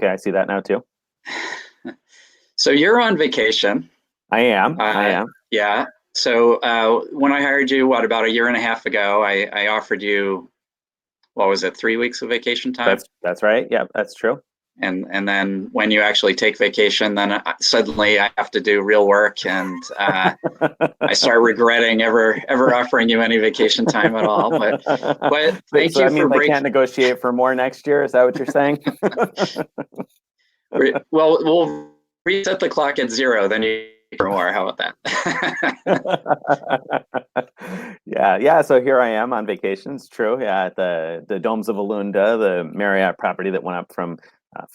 Okay, I see that now too. So you're on vacation. I am. I Uh, am. yeah. So when I hired you, what, about a year and a half ago, I offered you, what was it, 3 weeks of vacation time? That's right. Yeah, that's true. And then when you actually take vacation, then suddenly I have to do real work, and I start regretting ever offering you any vacation time at all. But thank So you that for means I break. can't negotiate for more next year. Is that what you're saying? Well, we'll reset the clock at zero, then you for more. How about that? Yeah, yeah. So here I am on vacation. It's true. Yeah, at the Domes of Alunda, the Marriott property that went up from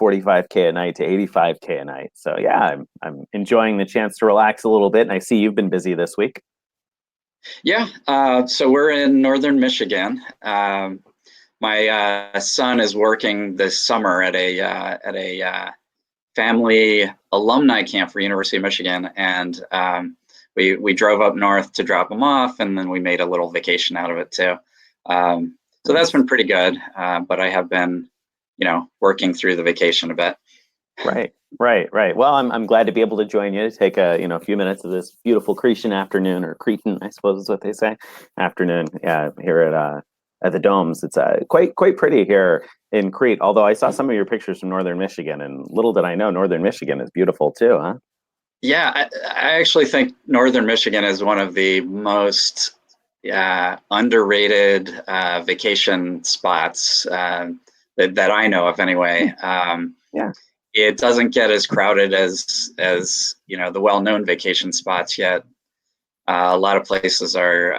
45K a night to 85K a night. So yeah, I'm enjoying the chance to relax a little bit. And I see you've been busy this week. Yeah, so we're in northern Michigan. My son is working this summer at a family alumni camp for University of Michigan, and we drove up north to drop him off, and then we made a little vacation out of it too. So that's Nice. been pretty good. But I have been, working through the vacation a bit. Right, right. Well, I'm glad to be able to join you to take a few minutes of this beautiful Cretan afternoon, or Cretan, I suppose is what they say, afternoon. Yeah, here at the Domes. It's quite pretty here in Crete. Although I saw some of your pictures from northern Michigan, and little did I know northern Michigan is beautiful too, huh? Yeah, I actually think northern Michigan is one of the most underrated vacation spots that I know of anyway. Yeah. It doesn't get as crowded as the well-known vacation spots yet. A lot of places are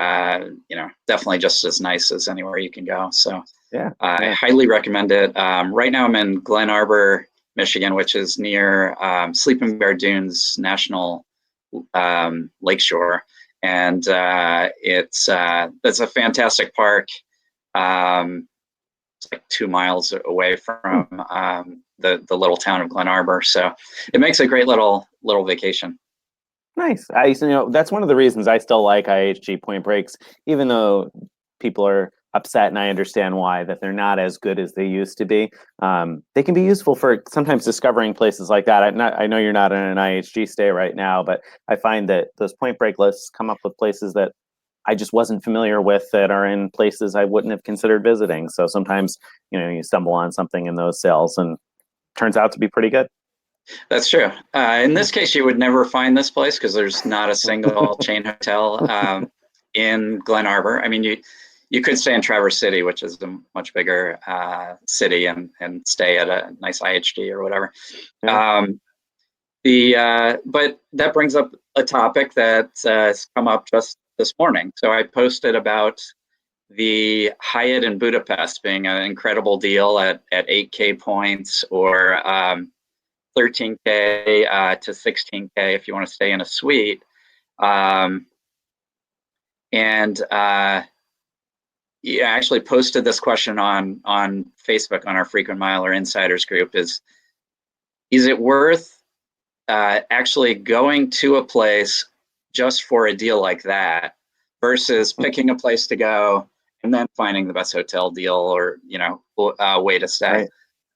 definitely just as nice as anywhere you can go. So Yeah, I yeah. highly recommend it. Right now I'm in Glen Arbor, Michigan, which is near Sleeping Bear Dunes National Lakeshore, and it's a fantastic park. It's like 2 miles away Hmm. from the little town of Glen Arbor, so it makes a great little vacation. Nice. That's one of the reasons I still like IHG Point Breaks, even though people are upset, and I understand why, that they're not as good as they used to be. They can be useful for sometimes discovering places like that. I know you're not in an IHG stay right now, but I find that those Point Break lists come up with places that I just wasn't familiar with that are in places I wouldn't have considered visiting. So sometimes, you stumble on something in those sales and turns out to be pretty good. That's true. In this case, you would never find this place because there's not a single chain hotel in Glen Arbor. I mean, you could stay in Traverse City, which is a much bigger city, and stay at a nice IHG or whatever. Yeah. Um, but that brings up a topic that has come up just this morning. So I posted about the Hyatt in Budapest being an incredible deal at 8K points, or 13K to 16K if you want to stay in a suite. Um, and yeah, I actually posted this question on Facebook on our Frequent Miler Insiders group: is it worth actually going to a place just for a deal like that versus picking a place to go and then finding the best hotel deal, or way to stay?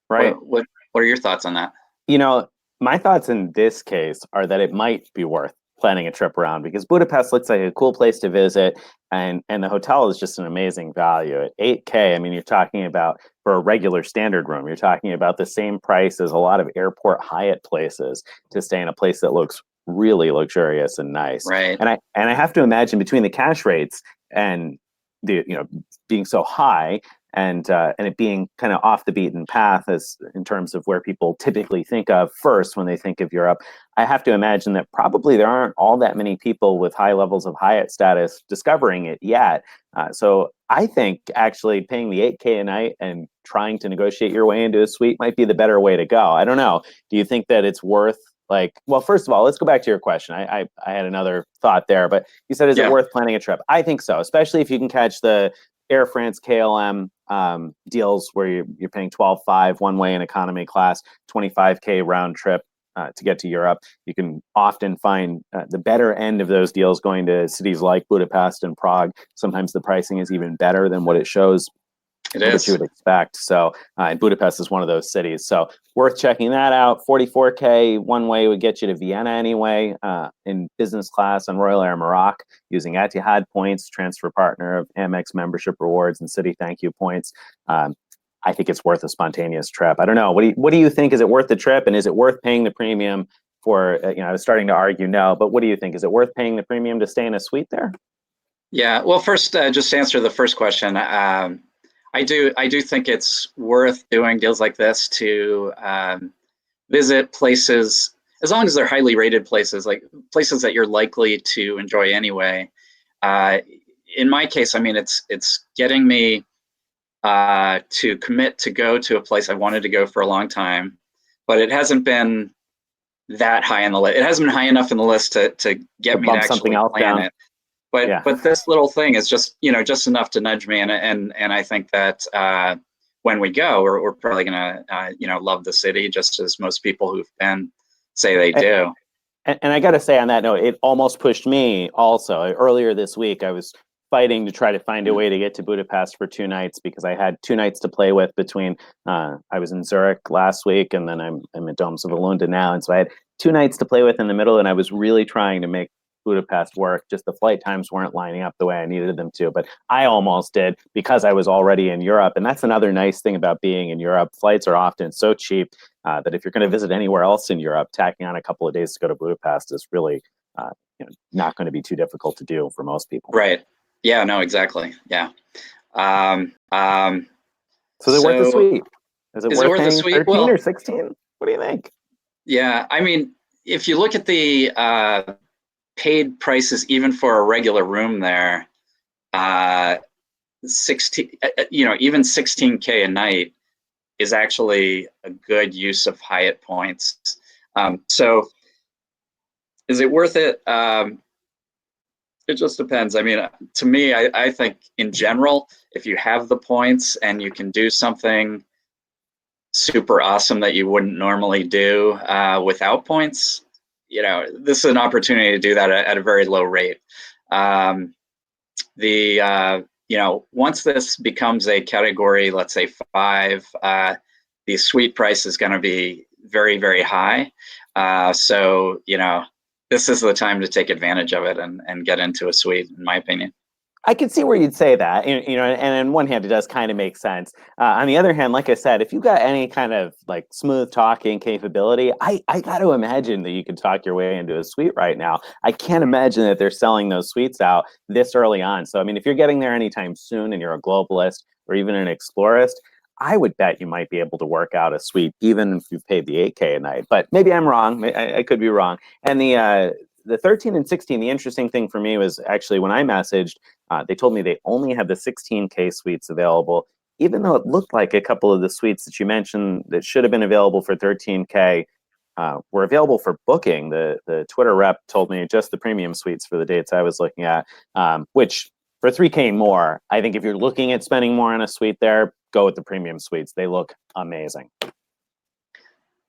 Right. Right. What are your thoughts on that? You know, my thoughts in this case are that it might be worth planning a trip around because Budapest looks like a cool place to visit, and the hotel is just an amazing value at 8K. I mean, you're talking about, for a regular standard room, you're talking about the same price as a lot of airport Hyatt places to stay in a place that looks really luxurious and nice. Right. And I have to imagine between the cash rates and the being so high, and it being kind of off the beaten path as in terms of where people typically think of first when they think of Europe, I have to imagine that probably there aren't all that many people with high levels of Hyatt status discovering it yet. So I think actually paying the 8K a night and trying to negotiate your way into a suite might be the better way to go. I don't know. Do you think that it's worth, like, well, first of all, let's go back to your question. I had another thought there, but you said, is it Yeah. worth planning a trip? I think so, especially if you can catch the Air France KLM deals where you're paying 12.5 one way in economy class, 25K round trip to get to Europe. You can often find the better end of those deals going to cities like Budapest and Prague. Sometimes the pricing is even better than what it shows It which you is. would expect. So, and Budapest is one of those cities. So, worth checking that out. 44K one way would get you to Vienna anyway, in business class on Royal Air Maroc using Etihad points, transfer partner of Amex membership rewards and city thank you points. I think it's worth a spontaneous trip. I don't know. What do you think? Is it worth the trip, and is it worth paying the premium for? I was starting to argue no, but what do you think? Is it worth paying the premium to stay in a suite there? Yeah. Well, first, just to answer the first question. I do think it's worth doing deals like this to visit places, as long as they're highly rated places, like places that you're likely to enjoy anyway. Uh, in my case, I mean, it's getting me to commit to go to a place I wanted to go for a long time, but it hasn't been that high on the list. It hasn't been high enough in the list to To get me to bump something actually else plan down? it. But Yeah. but this little thing is just just enough to nudge me, and I think that when we go, we're probably gonna love the city just as most people who've been say they do. And I got to say on that note, it almost pushed me also. Earlier this week, I was fighting to try to find a way to get to Budapest for 2 nights because I had 2 nights to play with between, I was in Zurich last week and then I'm at Domsavulunda now. And so I had 2 nights to play with in the middle, and I was really trying to make Budapest work. Just the flight times weren't lining up the way I needed them to, but I almost did because I was already in Europe. And that's another nice thing about being in Europe. Flights are often so cheap that if you're going to visit anywhere else in Europe, tacking on a couple of days to go to Budapest is really not going to be too difficult to do for most people. Right. Yeah, no, exactly. Yeah. Um, um, So is it worth the so suite? Is it is it worth worth a paying suite? 13 or Well, 16? What do you think? yeah, I mean, if you look at the paid prices, even for a regular room there, uh, 16, even 16K a night is actually a good use of Hyatt points. So is it worth it? It just depends. I mean, to me, I think in general, if you have the points and you can do something super awesome that you wouldn't normally do without points, this is an opportunity to do that at a very low rate. Once this becomes a category, let's say 5, the suite price is going to be very, very high. So this is the time to take advantage of it and get into a suite, in my opinion. I can see where you'd say that, and on one hand, it does kind of make sense. On the other hand, like I said, if you got any kind of like smooth talking capability, I got to imagine that you could talk your way into a suite right now. I can't imagine that they're selling those suites out this early on. So, I mean, if you're getting there anytime soon and you're a globalist or even an explorist, I would bet you might be able to work out a suite even if you've paid the 8K a night. But maybe I'm wrong. I could be wrong. And the 13 and 16, the interesting thing for me was actually when I messaged, they told me they only had the 16K suites available, even though it looked like a couple of the suites that you mentioned that should have been available for 13K were available for booking. The Twitter rep told me just the premium suites for the dates I was looking at, which for 3K more, I think if you're looking at spending more on a suite there, go with the premium suites. They look amazing.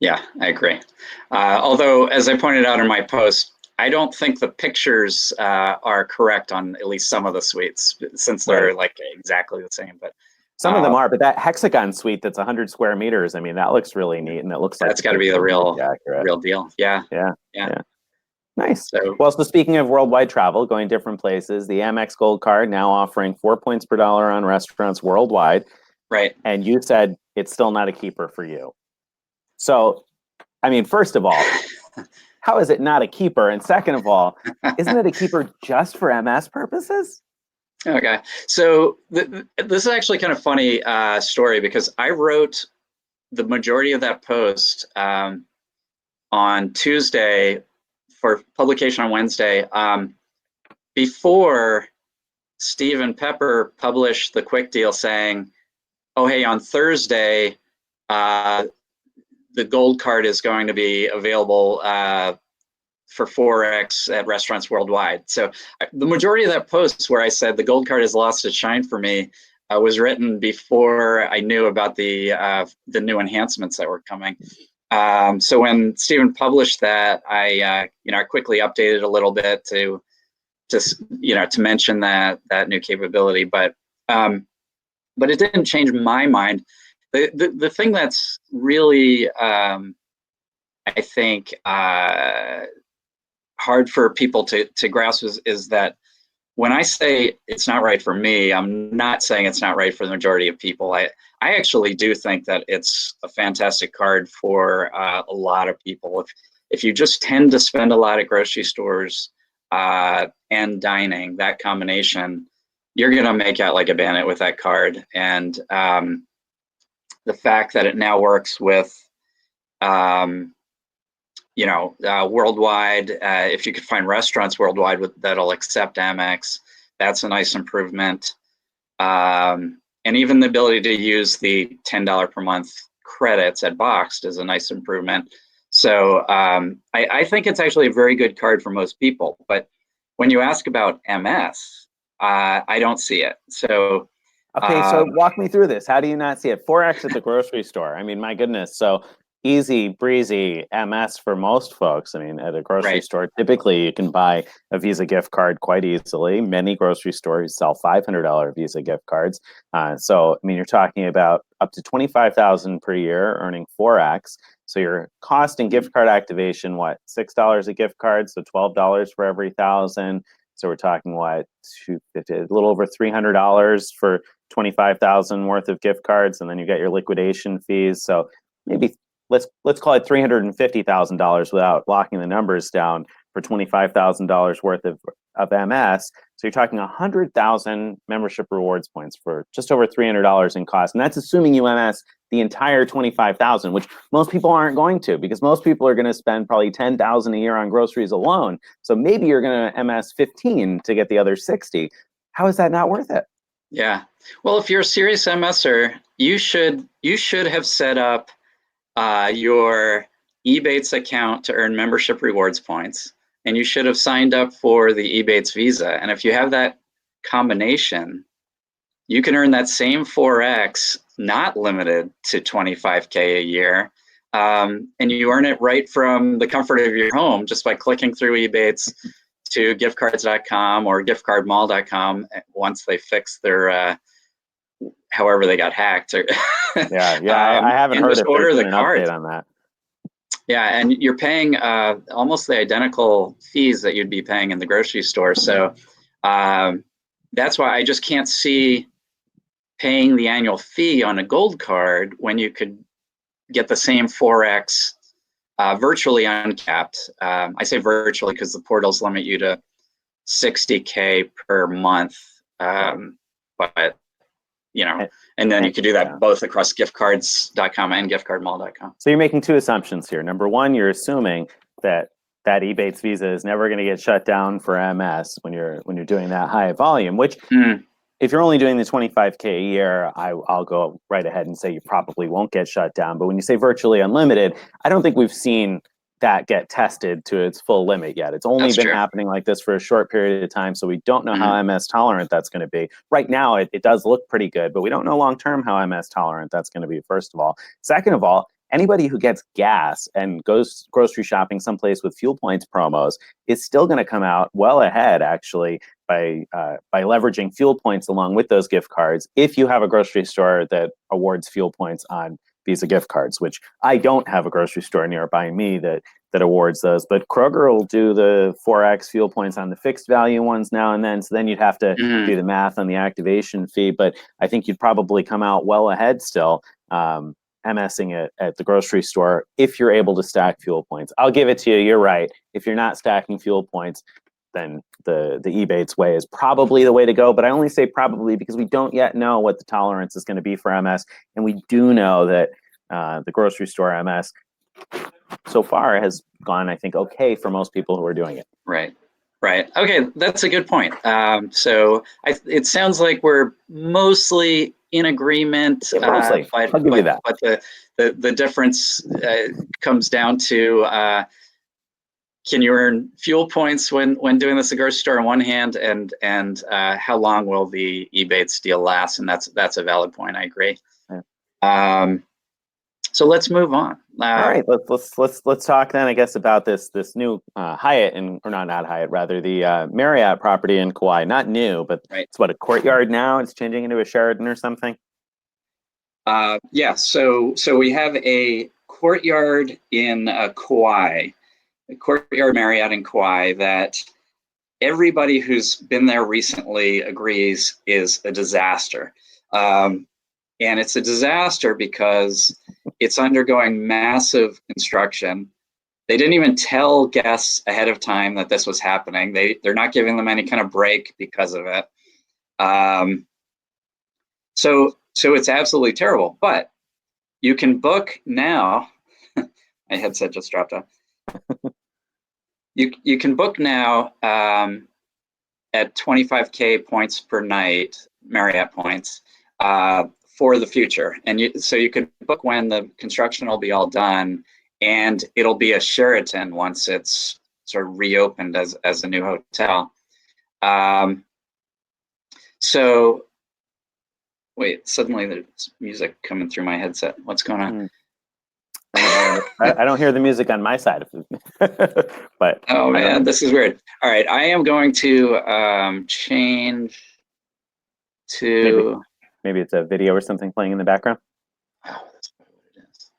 Yeah, I agree. Although, as I pointed out in my post, I don't think the pictures are correct on at least some of the suites, since they're Right. like exactly the same. But Some of them are, but that hexagon suite that's 100 square meters, I mean, that looks really neat, and it looks like that's the got to be pictures the are real, pretty accurate. real deal. Yeah, Yeah, yeah. yeah. Nice. So Well, so speaking of worldwide travel, going different places, the Amex Gold card now offering 4 points per dollar on restaurants worldwide. right. And you said it's still not a keeper for you. So, I mean, first of all, how is it not a keeper? And second of all, isn't it a keeper just for MS purposes? Okay. So this is actually kind of funny story, because I wrote the majority of that post on Tuesday for publication on Wednesday, before Stephen Pepper published the quick deal saying, oh, hey, on Thursday, the gold card is going to be available for 4X at restaurants worldwide. So the majority of that post where I said the gold card has lost its shine for me was written before I knew about the new enhancements that were coming. So when Stephen published that, I quickly updated a little bit to mention that new capability. But but it didn't change my mind. The thing that's really, I think, hard for people to grasp is that when I say it's not right for me, I'm not saying it's not right for the majority of people. I actually do think that it's a fantastic card for a lot of people. If you just tend to spend a lot at grocery stores and dining, that combination, you're going to make out like a bandit with that card. And the fact that it now works with worldwide, if you could find restaurants worldwide that'll accept Amex, that's a nice improvement. And even the ability to use the $10 per month credits at Boxed is a nice improvement. So I think it's actually a very good card for most people. But when you ask about MS, I don't see it. So okay, so walk me through this. How do you not see it? 4X at the grocery store. I mean, my goodness. So easy breezy MS for most folks. I mean, at a grocery store, typically you can buy a Visa gift card quite easily. Many grocery stores sell $500 Visa gift cards. So, I mean, you're talking about up to $25,000 per year, earning 4X. So your cost in gift card activation, what, $6 a gift card? So $12 for every 1,000. So we're talking what, $250, a little over $300 for 25,000 worth of gift cards, and then you get your liquidation fees. So maybe let's call it $350,000 without locking the numbers down for $25,000 worth of MS. So you're talking 100,000 membership rewards points for just over $300 in cost, and that's assuming you MS the entire 25,000, which most people aren't going to, because most people are going to spend probably 10,000 a year on groceries alone. So maybe you're going to MS 15 to get the other 60. How is that not worth it? Yeah. Well, if you're a serious MSer, you should have set up your Ebates account to earn membership rewards points, and you should have signed up for the Ebates Visa. And if you have that combination, you can earn that same 4X, not limited to 25K a year, and you earn it right from the comfort of your home just by clicking through Ebates to giftcards.com or giftcardmall.com once they fix their however they got hacked. Or I haven't heard if there's been an update on that. Yeah, and you're paying almost the identical fees that you'd be paying in the grocery store. So that's why I just can't see paying the annual fee on a gold card when you could get the same 4X virtually uncapped. I say virtually because the portals limit you to 60K per month. But and then you could do that both across giftcards.com and giftcardmall.com. So you're making two assumptions here. Number one, you're assuming that Ebates Visa is never going to get shut down for MS when you're doing that high volume, which if you're only doing the 25K a year, I'll go right ahead and say you probably won't get shut down. But when you say virtually unlimited, I don't think we've seen that get tested to its full limit yet. It's only been happening like this for a short period of time, so we don't know how MS tolerant that's going to be. Right now, it does look pretty good, but we don't know long-term how MS tolerant that's going to be, first of all. Second of all, anybody who gets gas and goes grocery shopping someplace with fuel points promos is still going to come out well ahead, actually, by leveraging fuel points along with those gift cards if you have a grocery store that awards fuel points on Visa gift cards, which I don't have a grocery store nearby me that awards those. But Kroger will do the 4X fuel points on the fixed value ones now and then. So then you'd have to do the math on the activation fee. But I think you'd probably come out well ahead still, MSing it at the grocery store if you're able to stack fuel points. I'll give it to you. You're right. If you're not stacking fuel points, then the Ebates way is probably the way to go. But I only say probably because we don't yet know what the tolerance is going to be for MS. And we do know that the grocery store MS so far has gone, I think, okay for most people who are doing it. Right. Okay, that's a good point. So it sounds like we're mostly in agreement. Mostly. I'll give you that. But the difference comes down to can you earn fuel points when doing this at the grocery store on one hand, and how long will the Ebates deal last? And that's a valid point. I agree. Yeah. So let's move on. All right, let's talk then, I guess, about this new Hyatt or not Hyatt, rather the Marriott property in Kauai. Not new, but Right. it's what, a Courtyard now. It's changing into a Sheraton or something. Yeah. So we have a Courtyard in Kauai, a Courtyard Marriott in Kauai that everybody who's been there recently agrees is a disaster. And it's a disaster because it's undergoing massive construction. They didn't even tell guests ahead of time that this was happening. They're not giving them any kind of break because of it. Um, so it's absolutely terrible. But you can book now. My headset just dropped off. You can book now at 25K points per night, Marriott points, for the future. And so you could book when the construction will be all done, and it'll be a Sheraton once it's sort of reopened as a new hotel. So wait, suddenly there's music coming through my headset. What's going on? I don't hear the music on my side of it, but oh man, this is weird. All right, I am going to change to maybe it's a video or something playing in the background. Oh, that's probably what it is.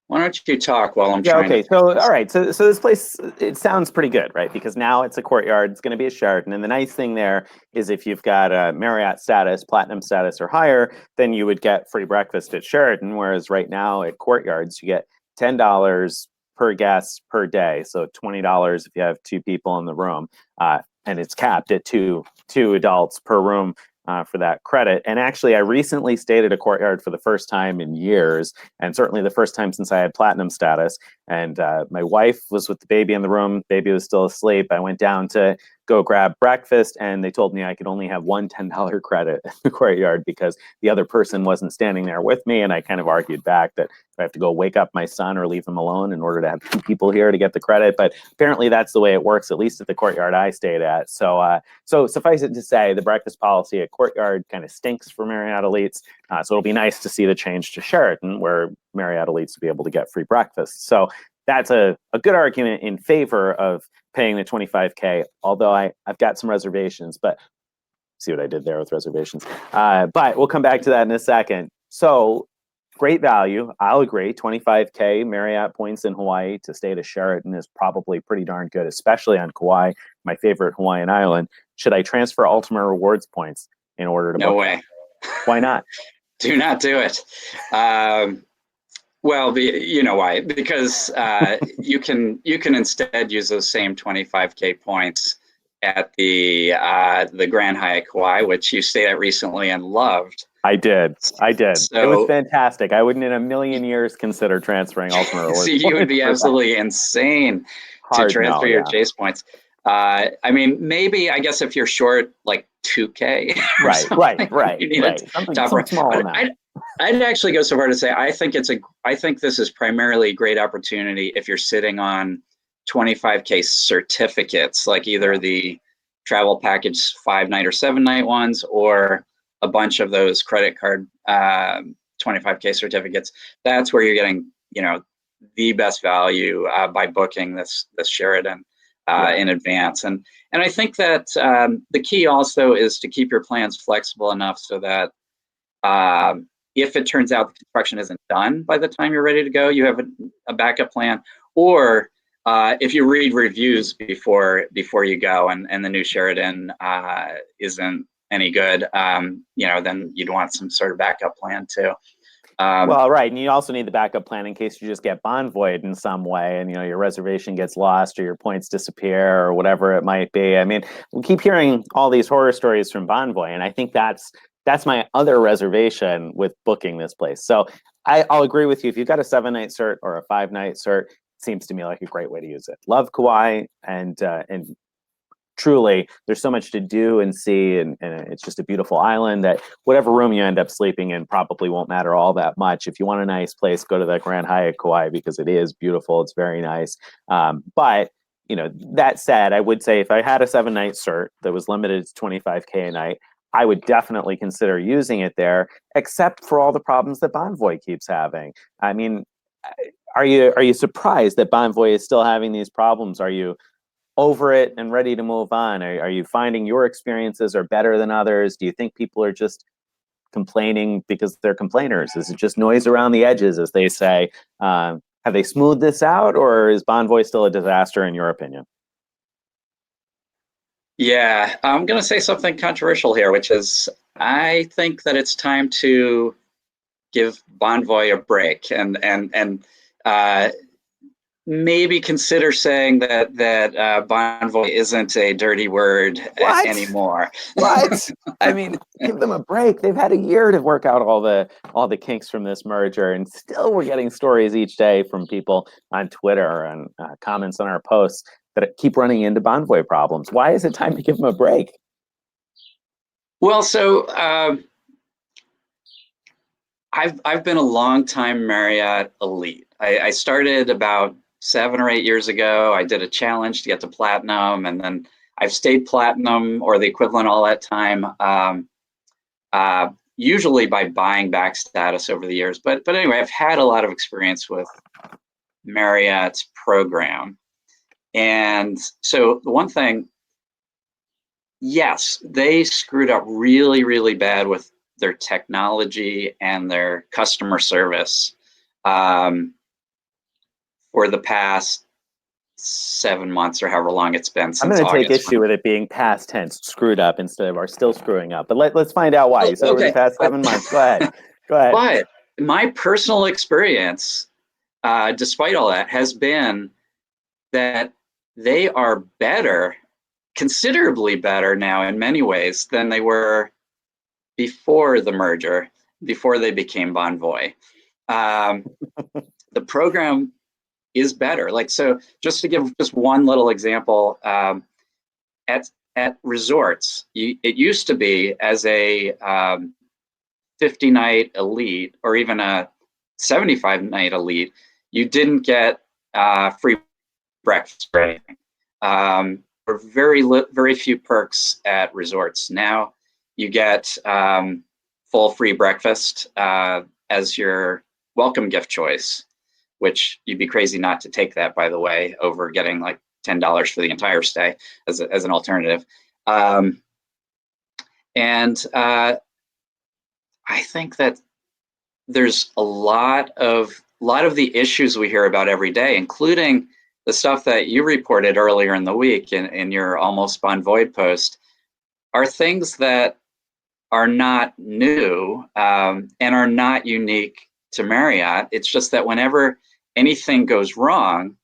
Why don't you talk while I'm Yeah, trying okay. to... So, all right. So this place, it sounds pretty good, right? Because now it's a Courtyard. It's going to be a Sheraton. And the nice thing there is if you've got a Marriott status, Platinum status, or higher, then you would get free breakfast at Sheraton. Whereas right now at Courtyards, you get $10 per guest per day. So $20 if you have two people in the room. And it's capped at two adults per room for that credit. And actually, I recently stayed at a Courtyard for the first time in years, and certainly the first time since I had Platinum status. And my wife was with the baby in the room. Baby was still asleep. I went down to go grab breakfast, and they told me I could only have one $10 credit at the Courtyard because the other person wasn't standing there with me. And I kind of argued back that I have to go wake up my son or leave him alone in order to have two people here to get the credit. But apparently that's the way it works, at least at the Courtyard I stayed at. So suffice it to say, the breakfast policy at Courtyard kind of stinks for Marriott elites. So it'll be nice to see the change to Sheraton, where Marriott elites will be able to get free breakfast. So that's a good argument in favor of paying the 25K, although I've got some reservations, but see what I did there with reservations. But we'll come back to that in a second. So great value. I'll agree. 25K Marriott points in Hawaii to stay at a Sheraton is probably pretty darn good, especially on Kauai, my favorite Hawaiian island. Should I transfer Ultimate Rewards points in order to No book way. that? Why not? Do not do it. Well, you know why? Because you can instead use those same 25K points at the Grand Hyatt Kauai, which you stayed at recently and loved. I did. So, it was fantastic. I wouldn't in a million years consider transferring Ultimate Rewards. So you would be absolutely insane to transfer your Chase points. I mean, maybe I guess if you're short like 2K, right. You need Some small amount. I'd actually go so far to say I think this is primarily a great opportunity if you're sitting on 25K certificates, like either the travel package 5-night or 7-night ones, or a bunch of those credit card 25K certificates. That's where you're getting, the best value by booking this Sheraton in advance. And I think that the key also is to keep your plans flexible enough so that if it turns out the construction isn't done by the time you're ready to go, you have a backup plan. Or if you read reviews before you go and the new Sheraton isn't any good, then you'd want some sort of backup plan too. Well, right, and you also need the backup plan in case you just get Bonvoyed in some way, and your reservation gets lost or your points disappear or whatever it might be. I mean, we keep hearing all these horror stories from Bonvoy, and I think that's my other reservation with booking this place. So I'll agree with you. If you've got a 7-night cert or a 5-night cert, it seems to me like a great way to use it. Love Kauai, and truly, there's so much to do and see, and it's just a beautiful island that whatever room you end up sleeping in probably won't matter all that much. If you want a nice place, go to the Grand Hyatt Kauai because it is beautiful. It's very nice. But that said, I would say if I had a 7-night cert that was limited to 25K a night, I would definitely consider using it there, except for all the problems that Bonvoy keeps having. I mean, Are you surprised that Bonvoy is still having these problems? Are you over it and ready to move on? Are you finding your experiences are better than others? Do you think people are just complaining because they're complainers? Is it just noise around the edges, as they say? Have they smoothed this out, or is Bonvoy still a disaster in your opinion? Yeah, I'm going to say something controversial here, which is I think that it's time to give Bonvoy a break and uh, maybe consider saying that Bonvoy isn't a dirty word What? anymore. What? I mean, give them a break. They've had a year to work out all the kinks from this merger, and still we're getting stories each day from people on Twitter and comments on our posts that keep running into Bonvoy problems. Why is it time to give them a break? Well, so I've been a long time Marriott elite. I started about 7 or 8 years ago. I did a challenge to get to platinum, and then I've stayed platinum or the equivalent all that time. Usually by buying back status over the years. But anyway, I've had a lot of experience with Marriott's program. And so the one thing, yes, they screwed up really, really bad with their technology and their customer service um, for the past 7 months or however long it's been I'm since going to take August. issue with it being past tense, screwed up, instead of are still screwing up. But let's find out why. Oh, You said over the okay, past 7 months. Go ahead. Go ahead. but my personal experience, despite all that, has been that they are better, considerably better now in many ways than they were before the merger, before they became Bonvoy. Um, the program is better. Like, so just to give just one little example, at resorts, it used to be as a 50-night elite or even a 75-night elite, you didn't get free breakfast or anything. There are very few perks at resorts. Now you get full free breakfast as your welcome gift choice, which you'd be crazy not to take that, by the way, over getting like $10 for the entire stay as an alternative. And I think that there's a lot of the issues we hear about every day, including the stuff that you reported earlier in the week in your Almost Bonvoy post, are things that are not new and are not unique to Marriott. It's just that whenever anything goes wrong,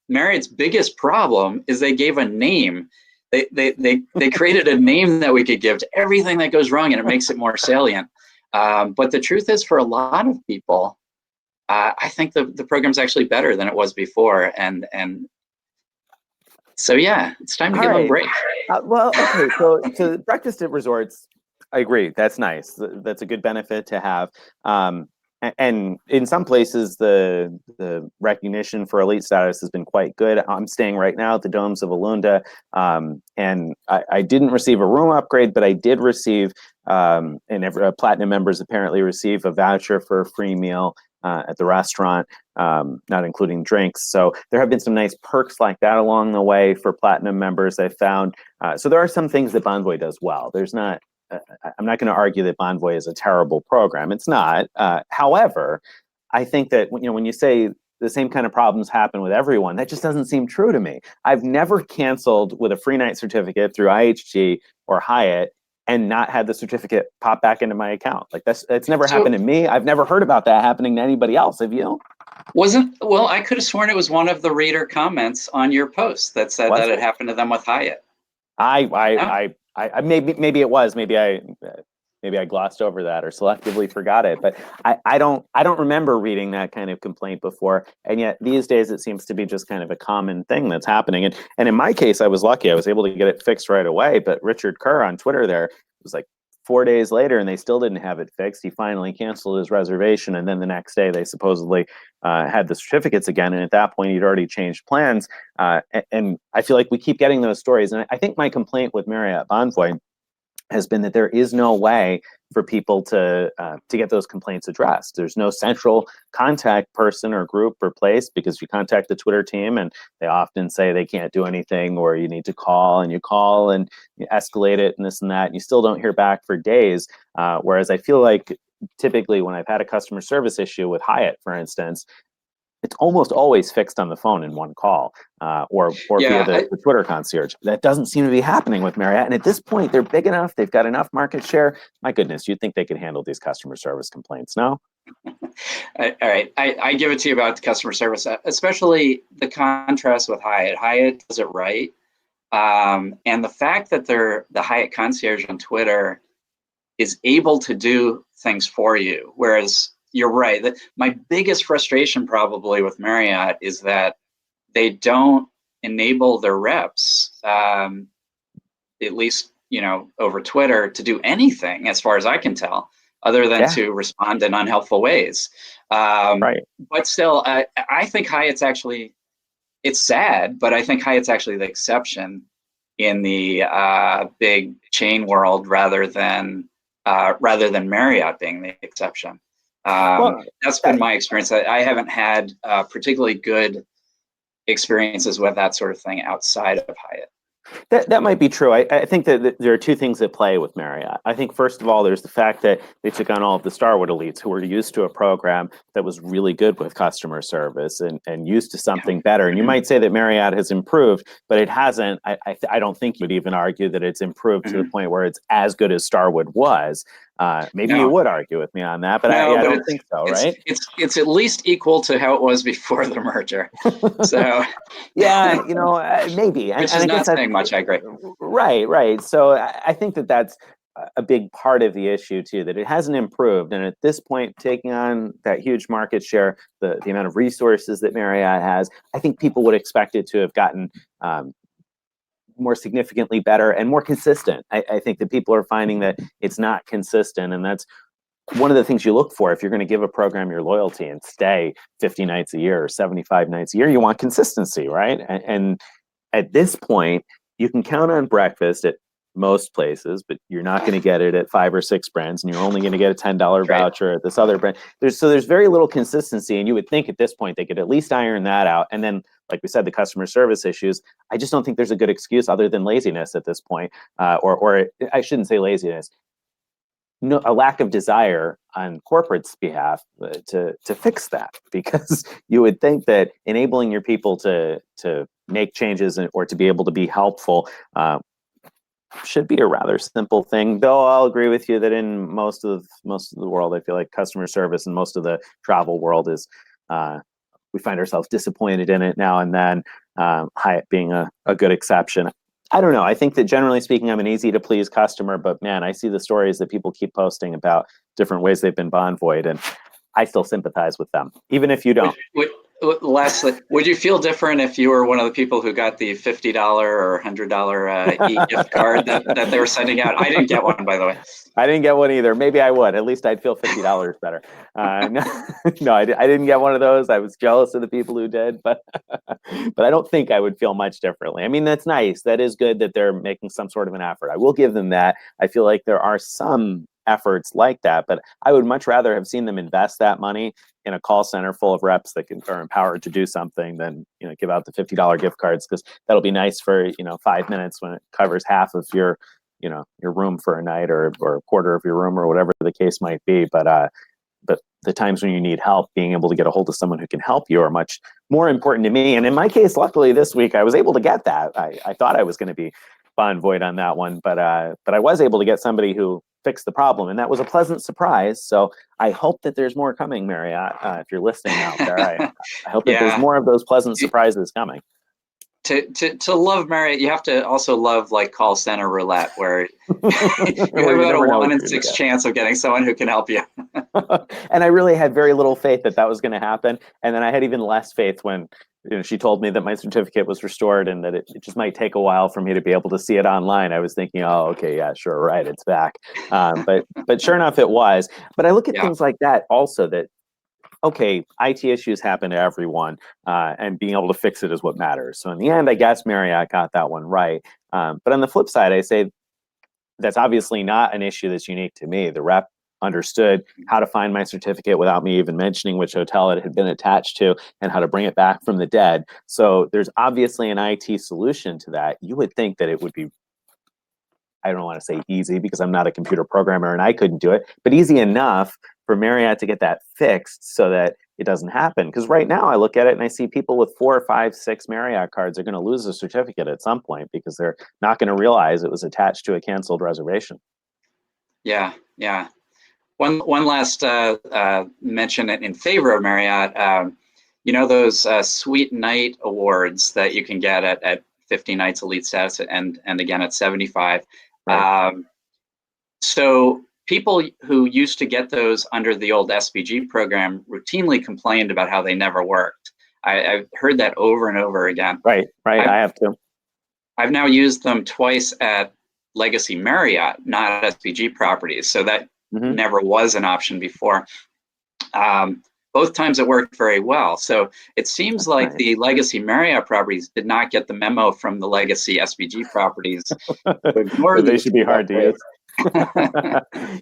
Marriott's biggest problem is they gave a name. They created a name that we could give to everything that goes wrong, and it makes it more salient. But the truth is, for a lot of people, I think the program's actually better than it was before, and so yeah, it's time to All give them a right. break. Well, okay. So breakfast at resorts, I agree. That's nice. That's a good benefit to have. And in some places, the recognition for elite status has been quite good. I'm staying right now at the Domes of Alunda, and I didn't receive a room upgrade, but I did receive, and platinum members apparently receive a voucher for a free meal at the restaurant, not including drinks. So there have been some nice perks like that along the way for platinum members, I found. So there are some things that Bonvoy does well. There's not. I'm not going to argue that Bonvoy is a terrible program. It's not. However, I think that when you say the same kind of problems happen with everyone, that just doesn't seem true to me. I've never canceled with a free night certificate through IHG or Hyatt and not had the certificate pop back into my account. Like that's never happened to me. I've never heard about that happening to anybody else. Have you? Well, I could have sworn it was one of the reader comments on your post that said Was that it it? happened to them with Hyatt. I No? I I maybe it was. Maybe I glossed over that or selectively forgot it. But I don't remember reading that kind of complaint before. And yet these days it seems to be just kind of a common thing that's happening. And in my case, I was lucky. I was able to get it fixed right away. But Richard Kerr on Twitter there was like 4 days later and they still didn't have it fixed. He finally canceled his reservation, and then the next day they supposedly had the certificates again. And at that point, he'd already changed plans. And I feel like we keep getting those stories. And I think my complaint with Marriott Bonvoy has been that there is no way for people to get those complaints addressed. There's no central contact person or group or place, because you contact the Twitter team and they often say they can't do anything, or you need to call, and you call and you escalate it and this and that, and you still don't hear back for days. Whereas I feel like typically when I've had a customer service issue with Hyatt, for instance, it's almost always fixed on the phone in one call, or via Yeah, the Twitter concierge. That doesn't seem to be happening with Marriott. And at this point, they're big enough. They've got enough market share. My goodness, you'd think they could handle these customer service complaints. No? all right. I give it to you about the customer service, especially the contrast with Hyatt. Hyatt does it right. And the fact that the Hyatt concierge on Twitter is able to do things for you, whereas you're right. My biggest frustration probably with Marriott is that they don't enable their reps, at least over Twitter, to do anything, as far as I can tell, other than to respond in unhelpful ways. Right. But still, I think Hyatt's actually, it's sad, but I think Hyatt's actually the exception in the big chain world, rather than Marriott being the exception. That's been my experience. I haven't had particularly good experiences with that sort of thing outside of Hyatt. That might be true. I think that there are two things at play with Marriott. I think, first of all, there's the fact that they took on all of the Starwood elites who were used to a program that was really good with customer service and used to something better. And you might say that Marriott has improved, but it hasn't. I don't think you'd even argue that it's improved to the point where it's as good as Starwood was. Maybe you would argue with me on that, but I don't think so, right? It's at least equal to how it was before the merger. So yeah, maybe. Which is not saying much, I agree. Right. So I think that that's a big part of the issue too, that it hasn't improved. And at this point, taking on that huge market share, the amount of resources that Marriott has, I think people would expect it to have gotten more significantly better and more consistent. I think that people are finding that it's not consistent, and that's one of the things you look for if you're going to give a program your loyalty and stay 50 nights a year or 75 nights a year. You want consistency, right? And at this point, you can count on breakfast at most places, but you're not going to get it at 5 or 6 brands, and you're only going to get a $10 voucher at this other brand. There's very little consistency, and you would think at this point they could at least iron that out. And then, like we said, the customer service issues, I just don't think there's a good excuse other than laziness at this point, or I shouldn't say laziness, no, a lack of desire on corporate's behalf to fix that, because you would think that enabling your people to make changes or to be able to be helpful should be a rather simple thing. Though I'll agree with you that in most of the world, I feel like customer service and most of the travel world is we find ourselves disappointed in it now and then. Hyatt being a good exception. I don't know. I think that generally speaking, I'm an easy to please customer, but man, I see the stories that people keep posting about different ways they've been Bonvoyed, and I still sympathize with them, even if you don't. Lastly, would you feel different if you were one of the people who got the $50 or $100 e-gift card that they were sending out? I didn't get one, by the way. I didn't get one either. Maybe I would. At least I'd feel $50 better. No, I didn't get one of those. I was jealous of the people who did, but I don't think I would feel much differently. I mean, that's nice. That is good that they're making some sort of an effort. I will give them that. I feel like there are some efforts like that, but I would much rather have seen them invest that money in a call center full of reps that are empowered to do something than give out the $50 gift cards, because that'll be nice for 5 minutes when it covers half of your room for a night, or a quarter of your room, or whatever the case might be. But the times when you need help, being able to get a hold of someone who can help you are much more important to me. And in my case, luckily this week I was able to get that. I thought I was going to be Bonvoyed on that one, but I was able to get somebody who fixed the problem, and that was a pleasant surprise. So I hope that there's more coming, Marriott. If you're listening out there, I hope that there's more of those pleasant surprises coming. To love Marriott, you have to also love like call center roulette, where you have about a 1 in 6 chance of getting someone who can help you. And I really had very little faith that was going to happen. And then I had even less faith when she told me that my certificate was restored and that it just might take a while for me to be able to see it online. I was thinking, oh, okay, yeah, sure, right, it's back. But sure enough, it was. But I look at things like that also, that okay, IT issues happen to everyone, and being able to fix it is what matters. So in the end, I guess Marriott got that one right. But on the flip side, I say that's obviously not an issue that's unique to me. The rep understood how to find my certificate without me even mentioning which hotel it had been attached to and how to bring it back from the dead. So there's obviously an IT solution to that. You would think that it would be, I don't want to say easy because I'm not a computer programmer and I couldn't do it, but easy enough for Marriott to get that fixed so that it doesn't happen. Because right now I look at it and I see people with 4, 5, 6 Marriott cards are going to lose a certificate at some point because they're not going to realize it was attached to a canceled reservation. Yeah, yeah. One last mention in favor of Marriott. You know those Sweet Night awards that you can get at 50 nights elite status and again at 75. Right. So people who used to get those under the old SPG program routinely complained about how they never worked. I've heard that over and over again. Right. I have to. I've now used them twice at Legacy Marriott, not SPG properties. So that never was an option before. Both times it worked very well. So it seems like the Legacy Marriott properties did not get the memo from the Legacy SPG properties. They should be hard to use.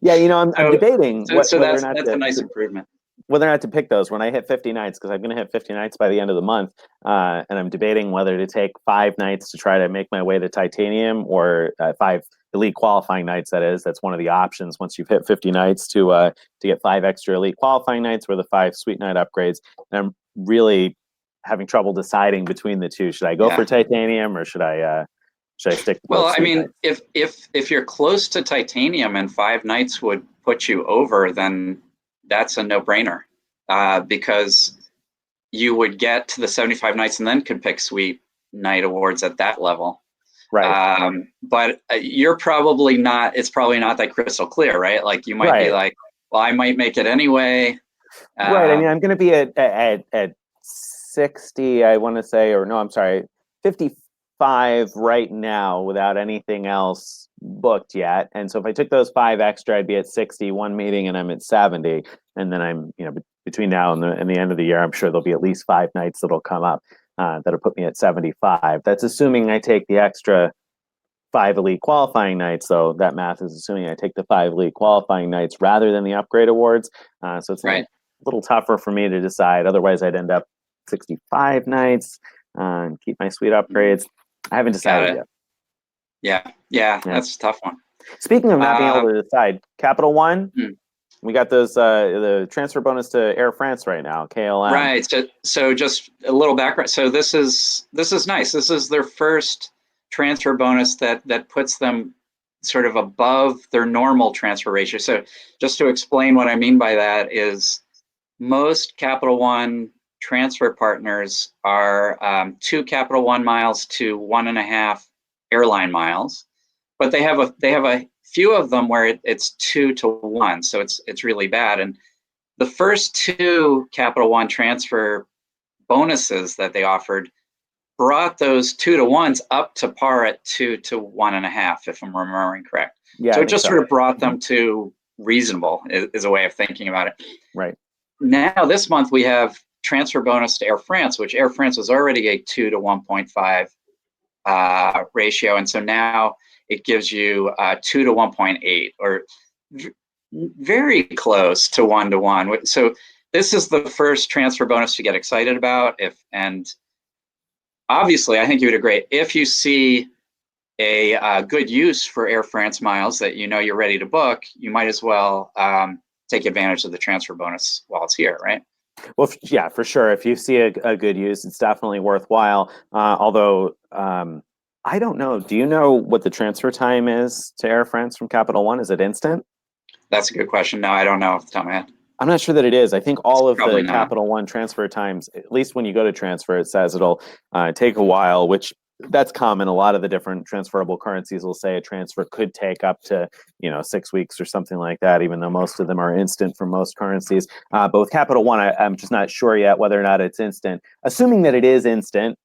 Yeah, I'm debating whether or not that's a nice improvement. Whether or not to pick those when I hit 50 nights, because I'm going to hit 50 nights by the end of the month, and I'm debating whether to take 5 nights to try to make my way to Titanium, or 5 elite qualifying nights. That's one of the options once you've hit 50 nights to get 5 extra elite qualifying nights or the 5 Sweet Night upgrades. And I'm really having trouble deciding between the two. Should I go for Titanium or should I stick to Well, I mean, nights? if you're close to Titanium and 5 nights would put you over, then that's a no-brainer, because you would get to the 75 nights and then could pick Sweet Night awards at that level. Right. But you're probably not, it's probably not that crystal clear, right? Like you might be like, well, I might make it anyway. Right. I mean, I'm going to be at 60, I want to say, or no, I'm sorry, 55 right now without anything else booked yet. And so if I took those 5 extra, I'd be at 60 one meeting and I'm at 70. And then I'm, between now and the end of the year, I'm sure there'll be at least 5 nights that'll come up that'll put me at 75. That's assuming I take the extra 5 elite qualifying nights. So that math is assuming I take the 5 elite qualifying nights rather than the upgrade awards. So it's a little tougher for me to decide. Otherwise, I'd end up 65 nights and keep my suite upgrades. I haven't decided yet. Yeah, that's a tough one. Speaking of not being able to decide, Capital One, we got those the transfer bonus to Air France right now, KLM. Right. So just a little background. So this is nice. This is their first transfer bonus that puts them sort of above their normal transfer ratio. So just to explain what I mean by that is most Capital One transfer partners are 2 Capital One miles to 1.5 airline miles, but they have a few of them where it's 2 to 1, so it's really bad. And the first 2 Capital One transfer bonuses that they offered brought those 2 to 1s up to par at 2 to 1.5, if I'm remembering correct. Yeah, so it just sort of brought them to reasonable is a way of thinking about it. Right. Now this month we have transfer bonus to Air France, which Air France was already a 2 to 1.5 ratio, and so now it gives you 2 to 1.8, or very close to 1 to 1. So this is the first transfer bonus to get excited about. And obviously, I think you would agree, if you see a good use for Air France miles that you're ready to book, you might as well take advantage of the transfer bonus while it's here, right? Well, yeah, for sure. If you see a good use, it's definitely worthwhile. Although I don't know. Do you know what the transfer time is to Air France from Capital One? Is it instant? That's a good question. No, I don't know off the top of my head. I'm not sure that it is. I think all of the Capital One transfer times, at least when you go to transfer, it says it'll take a while, which that's common. A lot of the different transferable currencies will say a transfer could take up to 6 weeks or something like that, even though most of them are instant for most currencies. But with Capital One, I'm just not sure yet whether or not it's instant. Assuming that it is instant,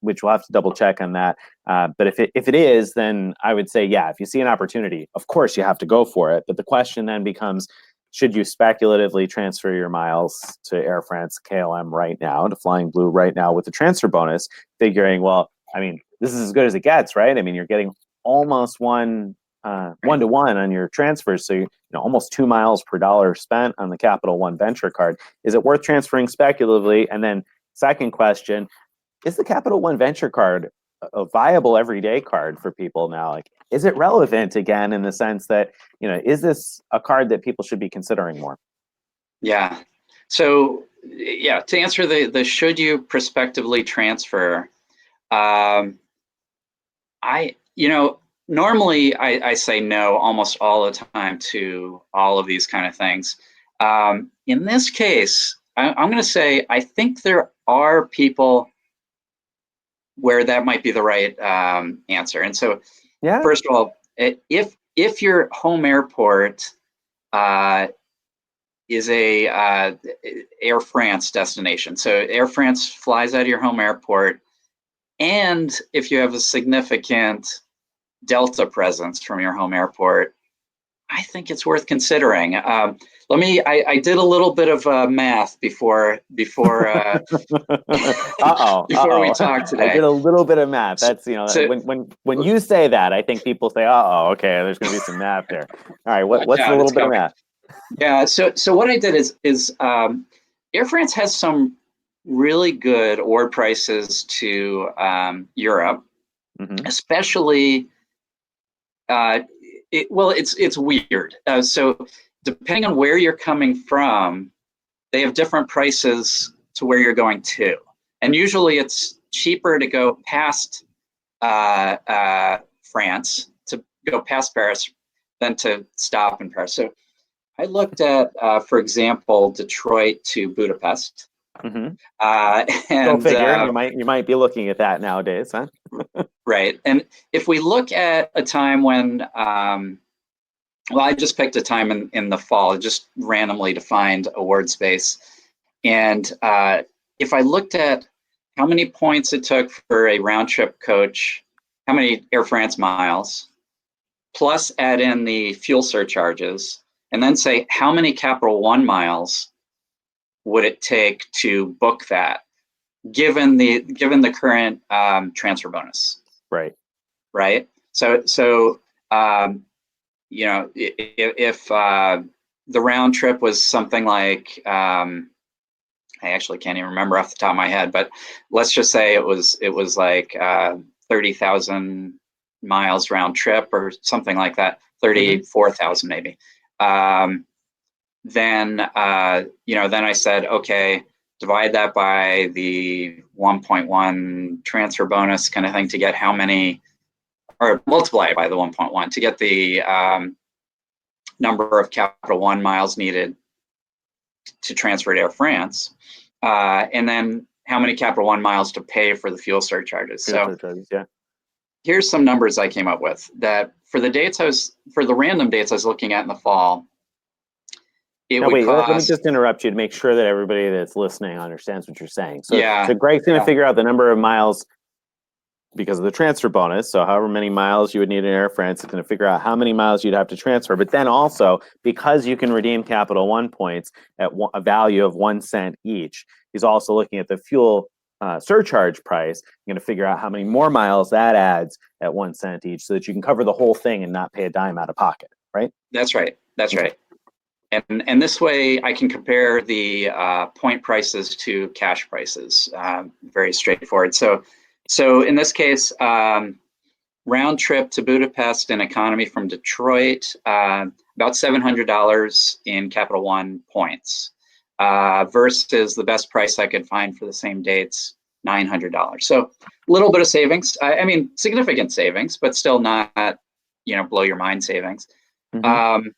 which we'll have to double check on that. But if it is, then I would say, yeah, if you see an opportunity, of course you have to go for it. But the question then becomes, should you speculatively transfer your miles to Air France KLM right now, to Flying Blue right now with the transfer bonus, figuring, well, I mean, this is as good as it gets, right? I mean, you're getting almost 1 Right. 1-to-1 on your transfers. So, almost 2 miles per dollar spent on the Capital One Venture card. Is it worth transferring speculatively? And then, second question, is the Capital One Venture card a viable everyday card for people now? Like, is it relevant again in the sense that, is this a card that people should be considering more? Yeah. So, yeah, to answer the should you prospectively transfer, I, normally I say no almost all the time to all of these kind of things. In this case, I'm going to say I think there are people where that might be the right answer. And so, Yeah. first of all, if your home airport is a Air France destination, so Air France flies out of your home airport, and if you have a significant Delta presence from your home airport, I think it's worth considering. I did a little bit of math before before we talk I today. did a little bit of math. So, That's, so when you say that, I think people say, okay, there's going to be some math there. All right, watch what's the out, little it's bit of coming. math? Yeah. So what I did is Air France has some really good award prices to Europe, Mm-hmm. especially. It's weird. So depending on where you're coming from, they have different prices to where you're going to, and usually it's cheaper to go past France, to go past Paris, than to stop in Paris. So I looked at, for example, Detroit to Budapest, Mm-hmm. Go and figure. You might be looking at that nowadays, huh? right. And if we look at a time when, well, I just picked a time in the fall, just randomly to find award space. And if I looked at how many points it took for a round trip coach, how many Air France miles, plus add in the fuel surcharges, and then say how many Capital One miles would it take to book that, given the current transfer bonus, Right. right? So if the round trip was something like, I actually can't even remember off the top of my head, but let's just say it was like 30,000 miles round trip or something like that, Mm-hmm. 34,000 maybe. Then I said, okay, divide that by the 1.1 transfer bonus kind of thing to get how many, or multiply it by the 1.1 to get the number of Capital One miles needed to transfer to Air France, and then how many Capital One miles to pay for the fuel surcharges. Fuel So surcharges, yeah. here's some numbers I came up with that for the random dates I was looking at in the fall, it Now, would wait, let me cost, just interrupt you to make sure that everybody that's listening understands what you're saying. So, yeah, so Greg's going to yeah, figure out the number of miles because of the transfer bonus. So, however many miles you would need in Air France, it's going to figure out how many miles you'd have to transfer. But then also, because you can redeem Capital One points at a value of 1 cent each, he's also looking at the fuel surcharge price. You're going to figure out how many more miles that adds at 1 cent each, so that you can cover the whole thing and not pay a dime out of pocket. Right? that's right, that's Okay. right. And this way I can compare the point prices to cash prices. Very straightforward. So in this case, round trip to Budapest in economy from Detroit, about $700 in Capital One points, versus the best price I could find for the same dates, $900. So a little bit of savings. I mean, significant savings, but still not, blow your mind savings. Mm-hmm.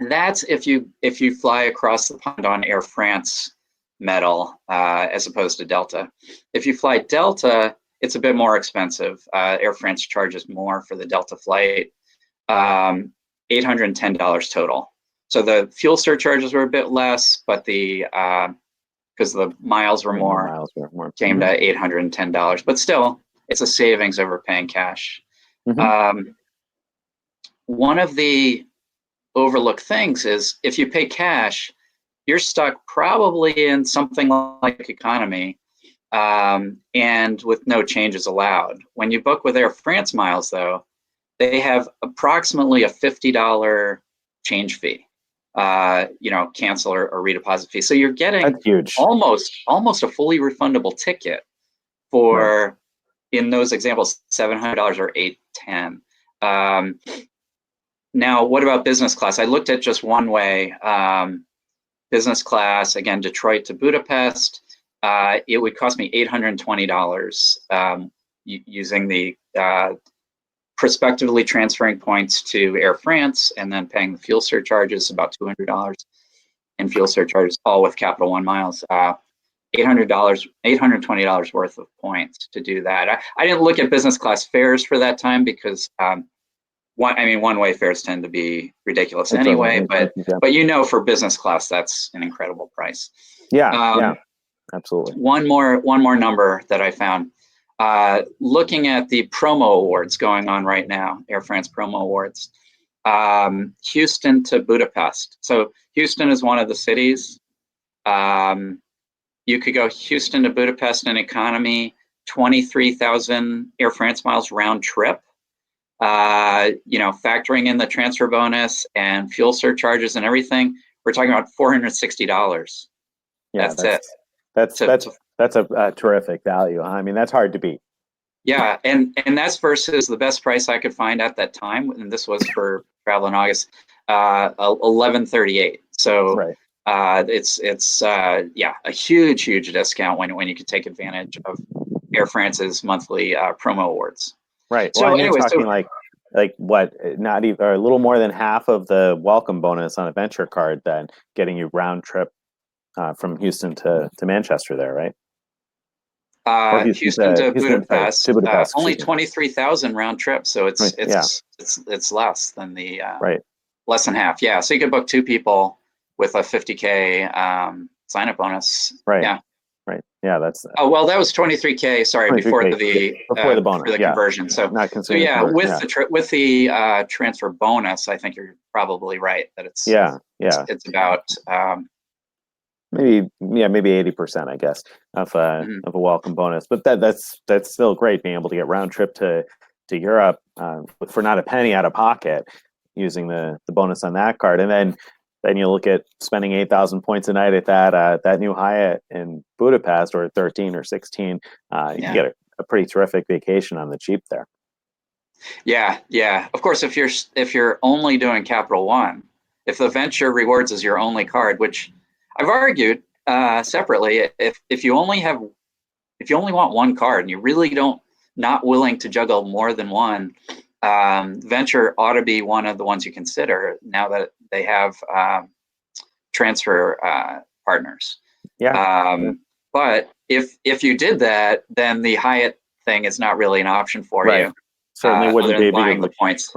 That's if you fly across the pond on Air France metal, as opposed to Delta. If you fly Delta, it's a bit more expensive. Air France charges more for the Delta flight, $810 total. So the fuel surcharges were a bit less, but because the miles were more, Miles were more. came to $810. But still, it's a savings over paying cash. Mm-hmm. One of the overlooked things is if you pay cash, you're stuck probably in something like economy, and with no changes allowed. When you book with Air France miles, though, they have approximately a $50 change fee, cancel or redeposit fee. So you're getting That's huge. almost a fully refundable ticket for, right, in those examples, $700 or $810. Now, what about business class? I looked at just one way. Business class, again, Detroit to Budapest, it would cost me $820 using the prospectively transferring points to Air France and then paying the fuel surcharges, about $200 in fuel surcharges, all with Capital One miles. $820 worth of points to do that. I didn't look at business class fares for that time because one-way fares tend to be ridiculous anyway. But for business class, that's an incredible price. Yeah, absolutely. One more number that I found. Looking at the promo awards going on right now, Air France promo awards, Houston to Budapest. So Houston is one of the cities. You could go Houston to Budapest in economy, 23,000 Air France miles round trip. Factoring in the transfer bonus and fuel surcharges and everything, we're talking about $460. Yeah, that's it. That's a terrific value. I mean, that's hard to beat. Yeah, and that's versus the best price I could find at that time, and this was for travel in August, $1138. So right. It's a huge discount when you could take advantage of Air France's monthly promo awards. Right. Well, so anyway, talking like what? Not even, or a little more than half of the welcome bonus on a venture card, then getting you round trip from Houston to Manchester there, right? Houston to Budapest. Only 23,000 round trip, so it's less than the right. Less than half. Yeah, so you could book two people with a $50K sign up bonus. Right. Yeah. Right. Yeah, that's. Oh well, that was $23K. Sorry, 23K, before the bonus, for the conversion. So not with the transfer bonus, I think you're probably right that it's it's about maybe 80%, I guess, of a welcome bonus. But that's still great, being able to get round trip to Europe for not a penny out of pocket using the bonus on that card, and then you look at spending 8,000 points a night at that new Hyatt in Budapest, or 13 or 16. You can get a pretty terrific vacation on the cheap there. Yeah. Of course, if you're only doing Capital One, if the Venture Rewards is your only card, which I've argued separately, if you only want one card and you really not willing to juggle more than one, Venture ought to be one of the ones you consider now that they have transfer partners. But if you did that, then the Hyatt thing is not really an option for you. Certainly wouldn't be buying the points.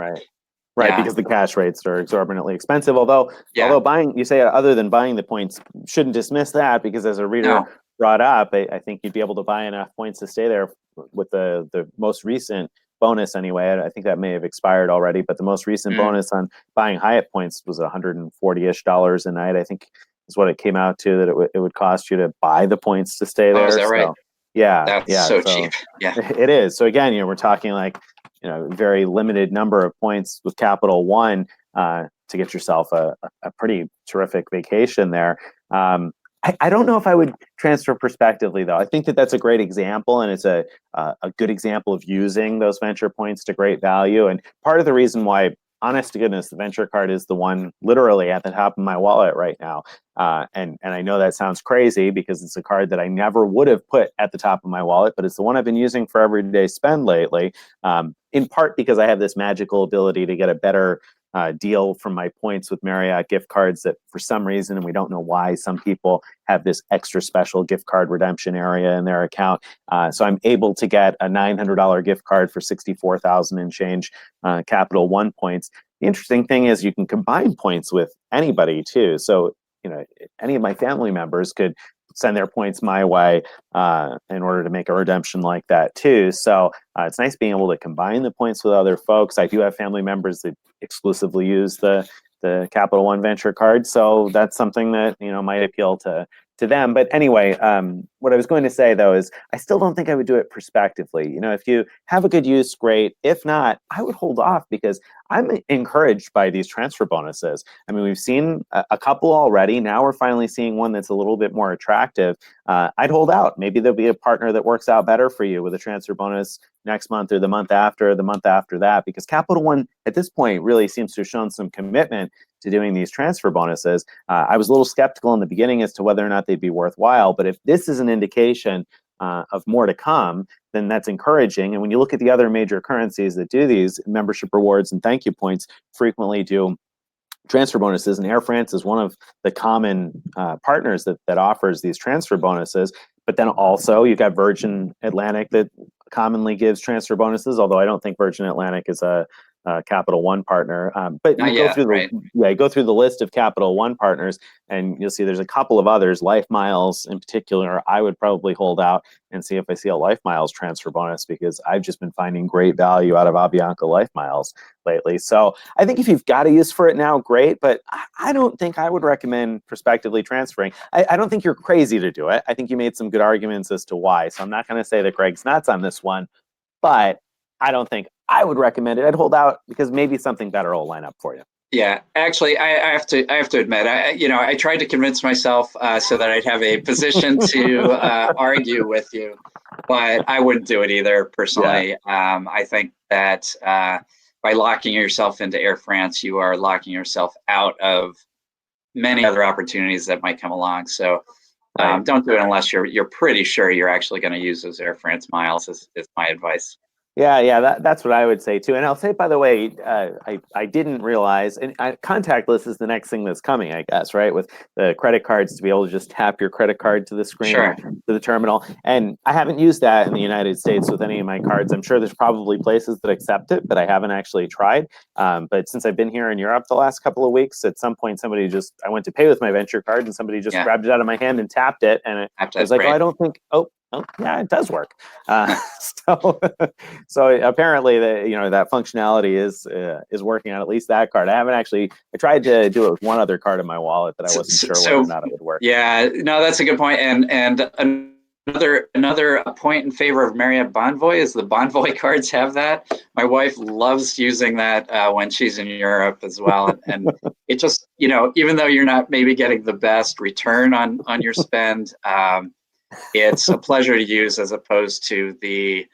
Right, because the cash rates are exorbitantly expensive. Although buying, you say, other than buying the points, shouldn't dismiss that, because as a reader brought up, I think you'd be able to buy enough points to stay there with the most recent bonus anyway. I think that may have expired already, but the most recent bonus on buying Hyatt points was $140-ish a night, I think is what it came out to, that it would cost you to buy the points to stay there. Is that right? That's so cheap. Yeah, it is. So again, we're talking like very limited number of points with Capital One to get yourself a pretty terrific vacation there. I don't know if I would transfer prospectively, though. I think that's a great example, and it's a good example of using those venture points to great value. And part of the reason why, honest to goodness, the venture card is the one literally at the top of my wallet right now. And I know that sounds crazy, because it's a card that I never would have put at the top of my wallet, but it's the one I've been using for everyday spend lately, in part because I have this magical ability to get a better deal from my points with Marriott gift cards, that for some reason, and we don't know why, some people have this extra special gift card redemption area in their account. So I'm able to get a $900 gift card for 64,000 and change Capital One points. The interesting thing is you can combine points with anybody too. So any of my family members could send their points my way in order to make a redemption like that too. So it's nice being able to combine the points with other folks. I do have family members that exclusively use the Capital One Venture card, so that's something that might appeal to to them. But anyway, what I was going to say though is I still don't think I would do it prospectively. If you have a good use, great. If not, I would hold off because I'm encouraged by these transfer bonuses. I mean, we've seen a couple already. Now we're finally seeing one that's a little bit more attractive. I'd hold out. Maybe there'll be a partner that works out better for you with a transfer bonus next month or the month after that, because Capital One at this point really seems to have shown some commitment to doing these transfer bonuses. I was a little skeptical in the beginning as to whether or not they'd be worthwhile, but if this is an indication of more to come, then that's encouraging. And when you look at the other major currencies that do these membership rewards and thank you points, frequently do transfer bonuses, and Air France is one of the common partners that offers these transfer bonuses. But then also you've got Virgin Atlantic that commonly gives transfer bonuses, although I don't think Virgin Atlantic is a Capital One partner. But Not you go yet, through right? you go through the list of Capital One partners, and you'll see there's a couple of others. Life Miles in particular, I would probably hold out and see if I see a Life Miles transfer bonus, because I've just been finding great value out of Avianca Life Miles lately. So I think if you've got a use for it now, great. But I don't think I would recommend prospectively transferring. I don't think you're crazy to do it. I think you made some good arguments as to why. So I'm not going to say that Greg's nuts on this one, but I don't think I would recommend it. I'd hold out because maybe something better will line up for you. Yeah, actually, I have to admit, I tried to convince myself so that I'd have a position to argue with you, but I wouldn't do it either personally. I think that by locking yourself into Air France, you are locking yourself out of many other opportunities that might come along. So Right. don't do it unless you're pretty sure you're actually going to use those Air France miles. Is my advice. Yeah, that's what I would say too. And I'll say, by the way, I didn't realize, and contactless is the next thing that's coming, I guess, right? With the credit cards, to be able to just tap your credit card to the screen, Sure. to the terminal. And I haven't used that in the United States with any of my cards. I'm sure there's probably places that accept it, but I haven't actually tried. But since I've been here in Europe the last couple of weeks, at some point I went to pay with my Venture card, and somebody just grabbed it out of my hand and tapped it, and I was like, great. oh, I don't think, oh, yeah, it does work. So apparently that functionality is working on at least that card. I tried to do it with one other card in my wallet that I wasn't sure whether or not it would work. Yeah, no, that's a good point. And another point in favor of Marriott Bonvoy is the Bonvoy cards have that. My wife loves using that when she's in Europe as well. And it just, even though you're not maybe getting the best return on your spend, it's a pleasure to use as opposed to the,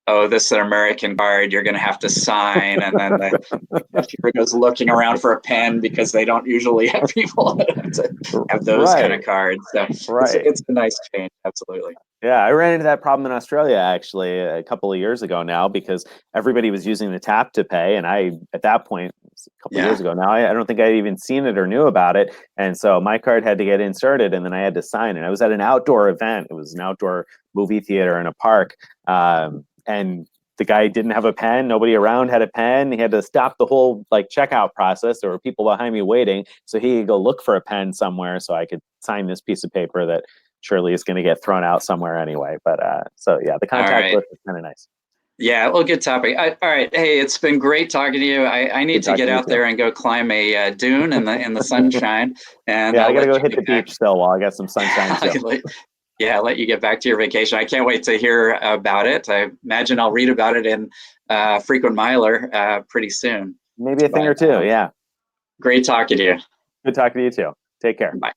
oh, this is an American card, you're going to have to sign. And then the cashier goes looking around for a pen because they don't usually have people that have those kind of cards. So it's a nice change. Absolutely. Yeah, I ran into that problem in Australia actually a couple of years ago now, because everybody was using the tap to pay. And at that point, a couple of years ago now, I don't think I'd even seen it or knew about it. And so my card had to get inserted, and then I had to sign. And I was at an outdoor event. It was an outdoor movie theater in a park. And the guy didn't have a pen. Nobody around had a pen. He had to stop the whole checkout process. There were people behind me waiting, so he could go look for a pen somewhere so I could sign this piece of paper that surely is going to get thrown out somewhere anyway. But so yeah, the contactless is kind of nice. Yeah, well, good topic. All right, hey, it's been great talking to you. I need to get out there and go climb a dune in the sunshine. And yeah, I gotta go hit the beach still while I got some sunshine too. Yeah, let you get back to your vacation. I can't wait to hear about it. I imagine I'll read about it in Frequent Miler pretty soon. Maybe a thing or two, yeah. Great talking to you. Good talking to you too. Take care. Bye.